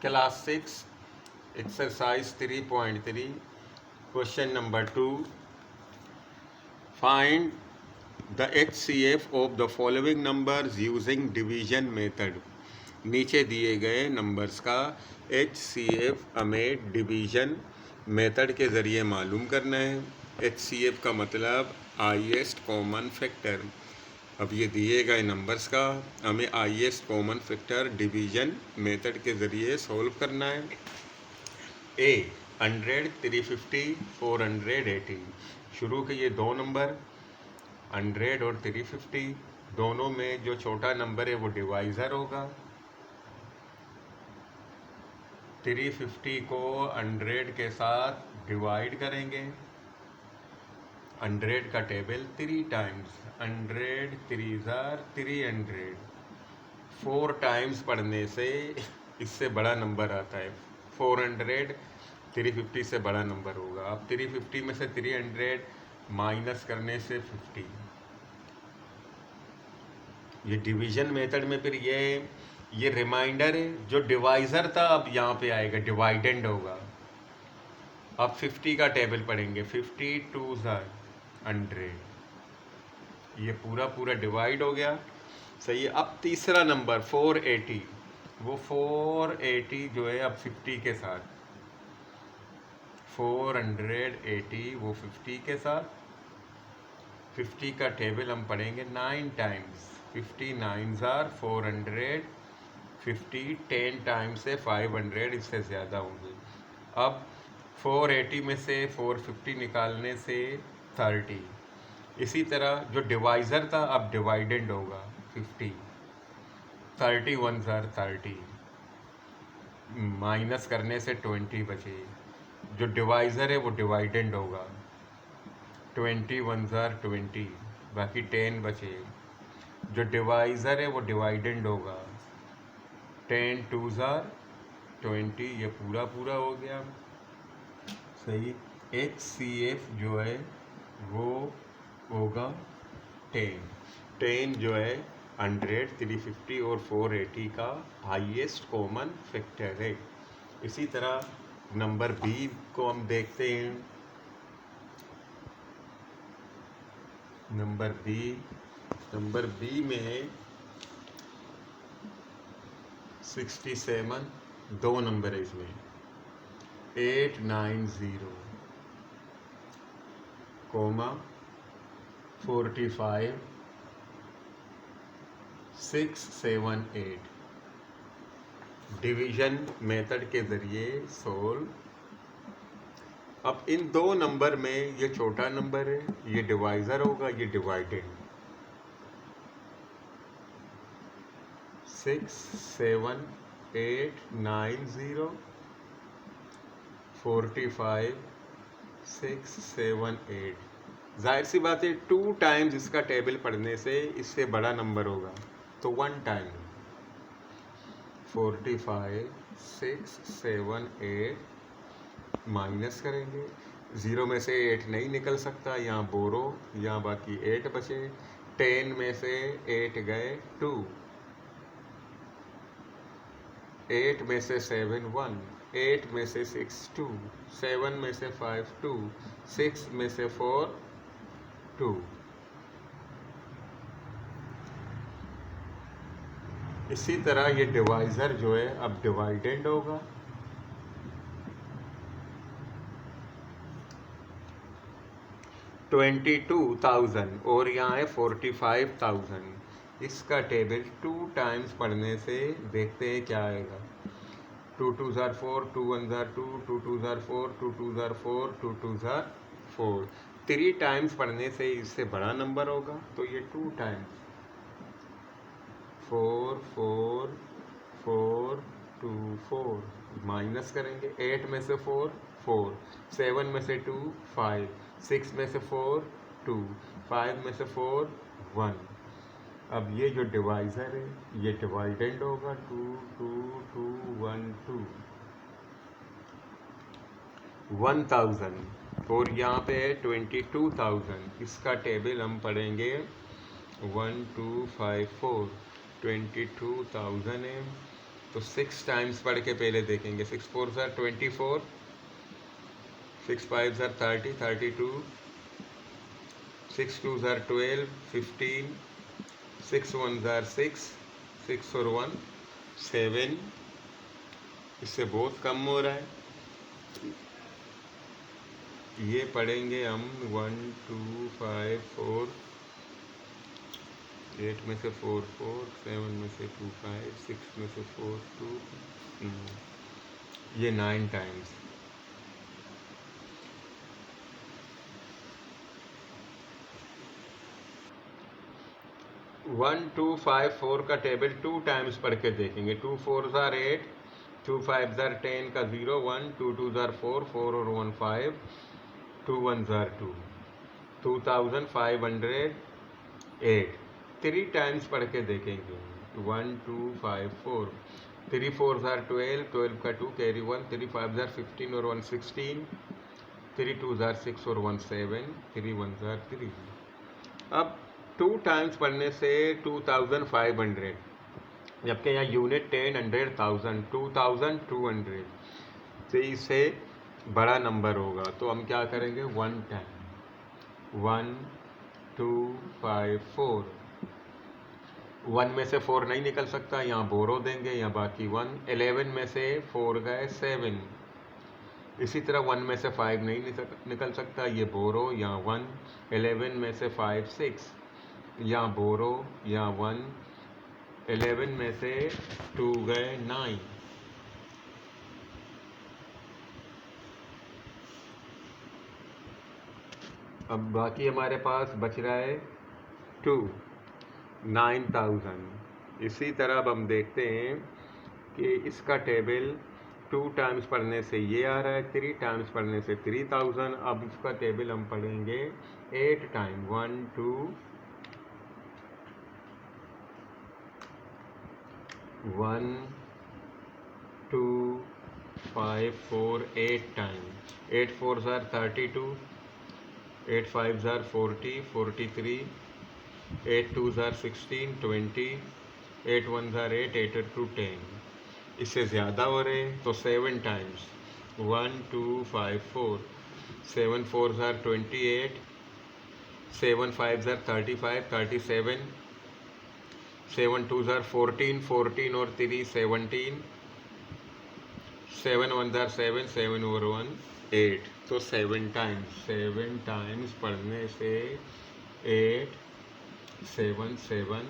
Class 6 exercise 3.3 question number 2 find the HCF of the following numbers using division method. नीचे दिए गए numbers का HCF हमें division method के ज़रिए मालूम करना है। HCF का मतलब हाईएस्ट कॉमन फैक्टर। अब ये दिए गए नंबर्स का हमें highest common factor division method के ज़रिए सॉल्व करना है। A 100, 350, 480। शुरू के ये दो नंबर 100 और 350, दोनों में जो छोटा नंबर है वो डिवाइज़र होगा। 350 को 100 के साथ डिवाइड करेंगे। 100 का टेबल 3 टाइम्स 100 300 4 टाइम्स पढ़ने से इससे बड़ा नंबर आता है। 400 350 से बड़ा नंबर होगा। अब 350 में से 300 माइनस करने से 50। ये डिवीजन मेथड में फिर ये रिमाइंडर है। जो डिवाइज़र था अब यहाँ पे आएगा, डिवाइडेंड होगा। अब 50 का टेबल पढ़ेंगे। 50 2 100, ये पूरा डिवाइड हो गया। सही है। अब तीसरा नंबर 480, वो 480 जो है अब 50 के साथ 480 वो 50 के साथ 50 का टेबल हम पढ़ेंगे 9 टाइम्स। 50 9s are 400, 50 10 टाइम्स से 500, इससे ज़्यादा होंगे। अब 480 में से 450 निकालने से 30। इसी तरह जो डिवाइज़र था अब डिवाइडेंड होगा। 50 31s are 30, माइनस करने से 20 बचे। जो डिवाइज़र है वो डिवाइडेंड होगा। 21s are 20, बाकी 10 बचे। जो डिवाइज़र है वो डिवाइडेंड होगा। 10 2s are 20, ये पूरा हो गया। सही। HCF जो है वो होगा 10 जो है 100, 350 और 480 का हाईएस्ट कॉमन फैक्टर है। इसी तरह नंबर बी को हम देखते हैं। नंबर बी में है 67, दो नंबर है इसमें। 890 कोमा 45 678। डिवीजन मेथड के ज़रिए सोल्व। अब इन दो नंबर में ये छोटा नंबर है, ये डिवाइज़र होगा, ये डिवाइडेड। 67890 45 678। जाहिर सी बात है 2 टाइम्स इसका टेबल पढ़ने से इससे बड़ा नंबर होगा, तो 1 टाइम 45 678 माइनस करेंगे। 0 में से 8 नहीं निकल सकता, यहाँ बोरो, यहाँ बाकी 8 बचे। 10 में से 8 गए 2, 8 में से 7 1, 8 में से 6 2, 7 में से 5 2, 6 में से 4 2। इसी तरह ये डिवाइज़र जो है अब डिवाइडेंड होगा। 22,000 और यहाँ है 45,000। इसका टेबल 2 टाइम्स पढ़ने से देखते हैं क्या आएगा। 2 2s are 4, 2 1s are 2, 2 2s are 4, 2 2s are 4, 2 2s are 4। 3 times पढ़ने से इससे बड़ा नंबर होगा, तो ये 2 टाइम्स 4 4 4 2 4 माइनस करेंगे। 8 में से 4 4, 7 में से 2 5, 6 में से 4 2, 5 में से 4 1। अब ये जो डिवाइज़र है ये डिवाइडेंड होगा। 2 2 2 1 2 1000 और यहाँ पे है 22,000। इसका टेबल हम पढ़ेंगे 1 2 5 4। 22,000 है, तो 6 टाइम्स पढ़ के पहले देखेंगे। 6 4 ज़ार 24, 6 5 ज़ार 30 32, 6 2 ज़ार 12 15, 6 1 ज़ार 6, 6 और 1 7। इससे बहुत कम हो रहा है। ये पढ़ेंगे हम 1 2 5 4, 8 में से 4 4, 7 में से 2 5, 6 में से 4 2, ये 9 times. One two five four का टेबल 2 टाइम्स पढ़ के देखेंगे। 2 4 ज़ार 8, 2 5 ज़ार 10 का 0 1, 2 2 ज़ार 4 4 और 1 5, 2 1 ज़ार 2, 2508। 3 टाइम्स पढ़ के देखेंगे। 1 2 5 4, 3 4 ज़ार 12, 12 का 2 कैरी 1, 3 5 ज़ार 15 और 1 16, 3 2 ज़ार 6 और 1 7, 3 1 ज़ार 3। अब 2 टाइम्स पढ़ने से 2500, जबकि यहाँ यूनिट 10 100 1000, 2200 से इससे बड़ा नंबर होगा। तो हम क्या करेंगे, 1 टाइम 1 2 5 4। 1 में से 4 नहीं निकल सकता, यहाँ बोरो देंगे, यहाँ बाकी 1। 11 में से 4 गए 7। इसी तरह 1 में से 5 नहीं निकल सकता, ये बोरो, यहाँ 1। 11 में से 5 6, यहाँ बोरो, यहाँ 1। 11 में से 2 गए 9। अब बाकी हमारे पास बच रहा है 2, 9000। इसी तरह अब हम देखते हैं कि इसका टेबल 2 टाइम्स पढ़ने से ये आ रहा है, 3 टाइम्स पढ़ने से 3000। अब इसका टेबल हम पढ़ेंगे 8 टाइम। 1 2 1 2 5 4 8 टाइम। 8 4 ज़ार 32, 8 5 ज़ार 40 43, 8 2 ज़ार 16 20, 8 1 ज़ार 8, 8 2 10। इससे ज़्यादा हो रहे तो 7 टाइम्स। 1 2 5 4, 7 4 ज़ार 28, 7 5 ज़ार 35 37, 7 2 ज़ार 14 14 और 3 17, 7 1 ज़ार 7, 7 और 1 8। तो 7 टाइम्स पढ़ने से 8 7 7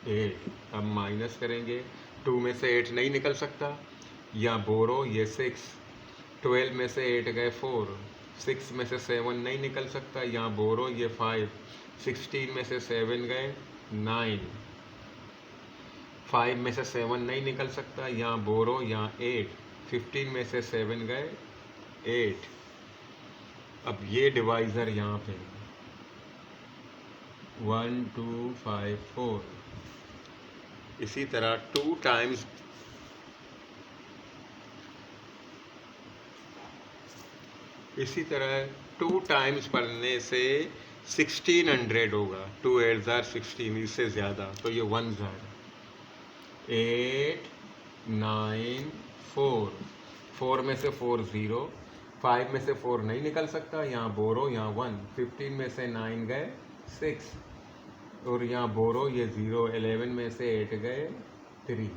8। अब माइनस करेंगे, 2 में से 8 नहीं निकल सकता, या बोरो, ये 6। 12 में से 8 गए 4, 6 में से 7 नहीं निकल सकता, यहाँ बोरो, ये 5। 16 में से 7 गए 9। 5 में से 7 नहीं निकल सकता, यहाँ बोरो, यहाँ 8। 15 में से 7 गए 8। अब ये डिवाइज़र यहाँ पे 1 2 5 4। इसी तरह 2 टाइम्स पढ़ने से 1600 होगा। 2 8 ज़ार 16, इससे ज़्यादा तो ये 1 ज़ार 8 9 4। 4 में से 4 0, 5 में से 4 नहीं निकल सकता, यहाँ बोरो, यहाँ 1। 15 में से 9 गए 6, और यहाँ बोरो, ये 0। 11 में से 8 गए 3।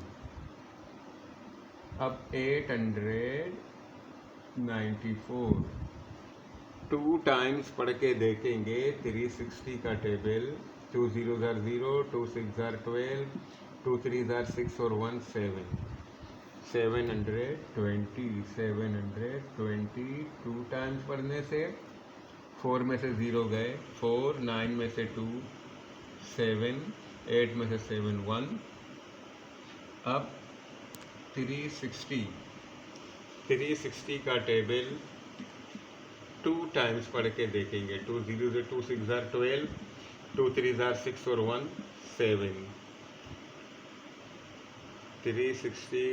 अब 894 2 टाइम्स पढ़ के देखेंगे। 360 का टेबल 2 0 ज़ार 0, 2 6 ज़ार 12, 2 3 ज़ार 6 और 1 7। 720 2 टाइम्स पढ़ने से 4 में से 0 गए 4, 9 में से 2 7, 8 में से 7 1। अब 360 का टेबल 2 टाइम्स पढ़ के देखेंगे। 2 0 से 2 6 ज़ार 12, 2 3 ज़ार 6 और 1 7। 360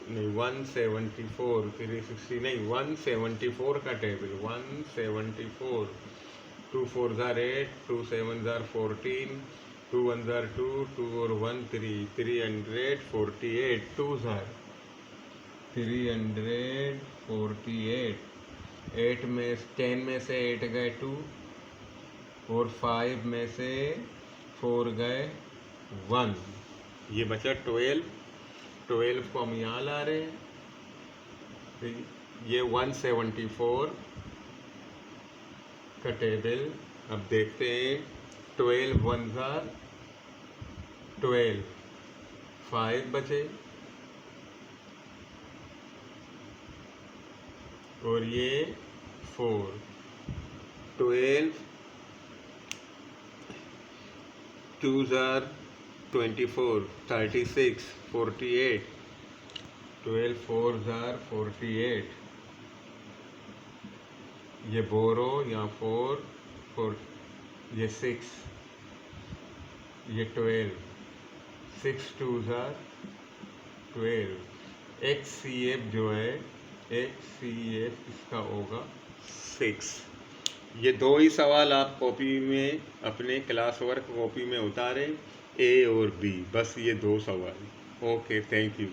नहीं 174, 360 नहीं 174 का टेबल 174। 2 4 ज़ार 8, 2 7 ज़ार 14, 2 1 जार 2, 2 और 1 3, 348, 2 जार 348, 8 में 10 में से 8 गए 2 और 5 में से 4 गए 1, ये बचा 12 को हम यहाँ ला रहे हैं, तो ये 174 का टेबल। अब देखते हैं 12 1 जार 12, 5 बचे और ये 4, 12 2 जार 24, 36, 48, 12 4 जार 48, ये बोरो यहाँ 4, ये 6, ये 12, 6 2 जार 12। HCF जो है HCF इसका होगा 6। ये 2 ही सवाल आप कॉपी में अपने क्लास वर्क कॉपी में उतारें, A और B, बस ये 2 सवाल। Okay, thank you.